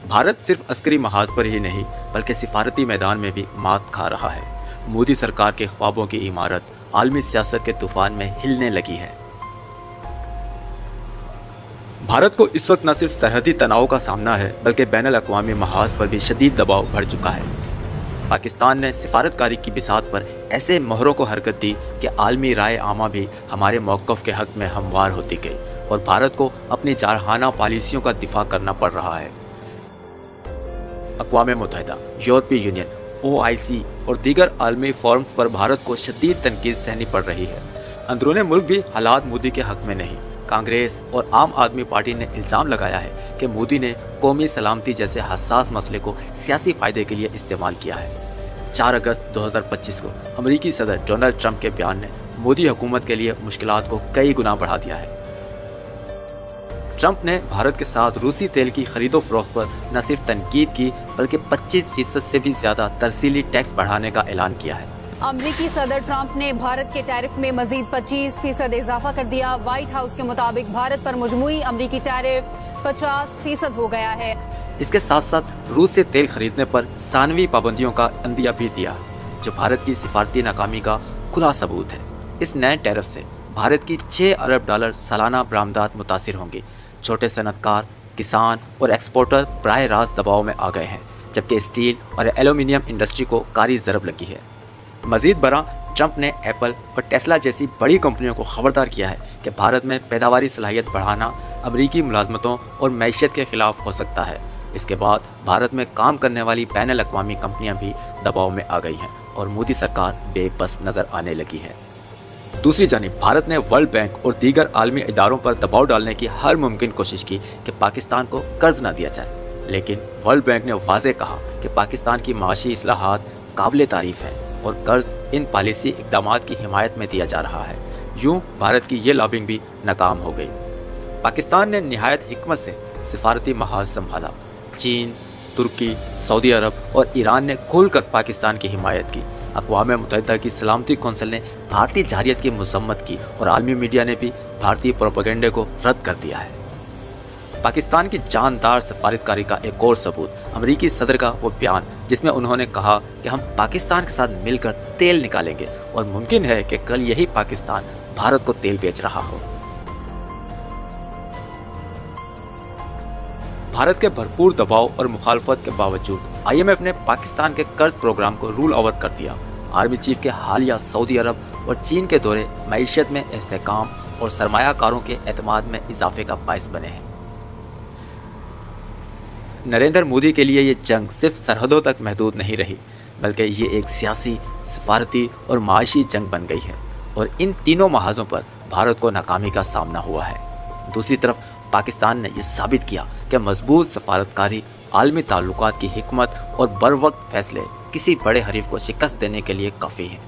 भारत सिर्फ अस्करी महाज पर ही नहीं बल्कि सिफारती मैदान में भी मात खा रहा है। मोदी सरकार के ख्वाबों की इमारत आलमी सियासत के तूफान में हिलने लगी है। भारत को इस वक्त न सिर्फ सरहदी तनाव का सामना है बल्कि बैनुल अक़वामी महाज पर भी शदीद दबाव बढ़ चुका है। पाकिस्तान ने सिफारतकारी की बिसात पर ऐसे मोहरों को हरकत दी कि आलमी राय आमा भी हमारे मौक़िफ़ के हक़ में हमवार होती गई और भारत को अपनी जारहाना पॉलिसियों का दिफा करना पड़ रहा है। अक़वाम मुत्तहिदा, यूरोपीय यूनियन, OIC और दीगर आलमी फोरम्स पर भारत को शदीद तनकीद सहनी पड़ रही है। अंदरूनी मुल्क भी हालात मोदी के हक़ में नहीं। कांग्रेस और आम आदमी पार्टी ने इल्ज़ाम लगाया है कि मोदी ने कौमी सलामती जैसे हसास मसले को सियासी फ़ायदे के लिए इस्तेमाल किया है। 4 अगस्त 2025 को अमरीकी सदर डोनाल्ड ट्रंप के बयान ने मोदी हुकूमत के लिए मुश्किलात को कई गुना बढ़ा दिया है। ट्रंप ने भारत के साथ रूसी तेल की खरीदो फरोख्त पर न सिर्फ तनकीद की बल्कि 25% से भी ज़्यादा तरसीली टैक्स बढ़ाने का ऐलान किया है। अमरीकी सदर ट्रंप ने भारत के टैरिफ में मजीद 25% इजाफा कर दिया। व्हाइट हाउस के मुताबिक भारत पर मजमूई अमरीकी टैरिफ 50% हो गया है। इसके साथ साथ रूस से तेल खरीदने पर सानवी पाबंदियों का अंदिया भी दिया, जो भारत की सिफारती नाकामी का खुला सबूत है। इस नए टैरिफ से भारत की $6 अरब सालाना बरामदात मुतासिर होंगी। छोटे सनतकार, किसान और एक्सपोर्टर बराह रास्त दबाव में आ गए हैं, जबकि स्टील और एल्यूमिनियम इंडस्ट्री को कारी ज़रब लगी है। मजीद बरा, ट्रंप ने एप्पल और टेस्ला जैसी बड़ी कंपनियों को खबरदार किया है कि भारत में पैदावारी सलाहियत बढ़ाना अमरीकी मुलाजमतों और मैशियत के खिलाफ हो सकता है। इसके बाद भारत में काम करने वाली बैनुल अक़वामी कंपनियां भी दबाव में आ गई हैं और मोदी सरकार बेबस नज़र आने लगी है। दूसरी जानिब भारत ने वर्ल्ड बैंक और दीगर आलमी इदारों पर दबाव डालने की हर मुमकिन कोशिश की कि पाकिस्तान को कर्ज न दिया जाए, लेकिन वर्ल्ड बैंक ने वाज़ेह कहा कि पाकिस्तान की माशी इस्लाहात काबिल तारीफ़ है और कर्ज इन पॉलिसी इक़दामात की हिमायत में दिया जा रहा है। यूँ भारत की ये लॉबिंग भी नाकाम हो गई। पाकिस्तान ने निहायत हिकमत से सिफारती महाज संभाला। चीन, तुर्की, सऊदी अरब और ईरान ने खुलकर पाकिस्तान की हिमायत की। अक़वाम मुत्तहिदा की सलामती कौंसिल ने भारतीय जारियत की मज़म्मत की और आलमी मीडिया ने भी भारतीय प्रोपेगेंडे को रद्द कर दिया है। पाकिस्तान की जानदार सफारतकारी का एक और सबूत अमरीकी सदर का वो बयान, जिसमें उन्होंने कहा कि हम पाकिस्तान के साथ मिलकर तेल निकालेंगे और मुमकिन है कि कल यही पाकिस्तान भारत को तेल बेच रहा हो। भारत के भरपूर दबाव और मुखालफत के बावजूद IMF ने पाकिस्तान के कर्ज प्रोग्राम को रूल ओवर कर दिया। आर्मी चीफ के हालिया सऊदी अरब और चीन के दौरे मईशत में इस्तेहकाम और सरमायाकारों के एतमाद में इजाफे का बाइस बने हैं। नरेंद्र मोदी के लिए ये जंग सिर्फ सरहदों तक महदूद नहीं रही, बल्कि ये एक सियासी, सफारती और माशी जंग बन गई है और इन तीनों महाजों पर भारत को नाकामी का सामना हुआ है। दूसरी तरफ पाकिस्तान ने यह साबित किया कि मजबूत सफारतकारी, आलमी ताल्लुकात की हिकमत और बरवक्त फैसले किसी बड़े हरीफ को शिकस्त देने के लिए काफ़ी हैं।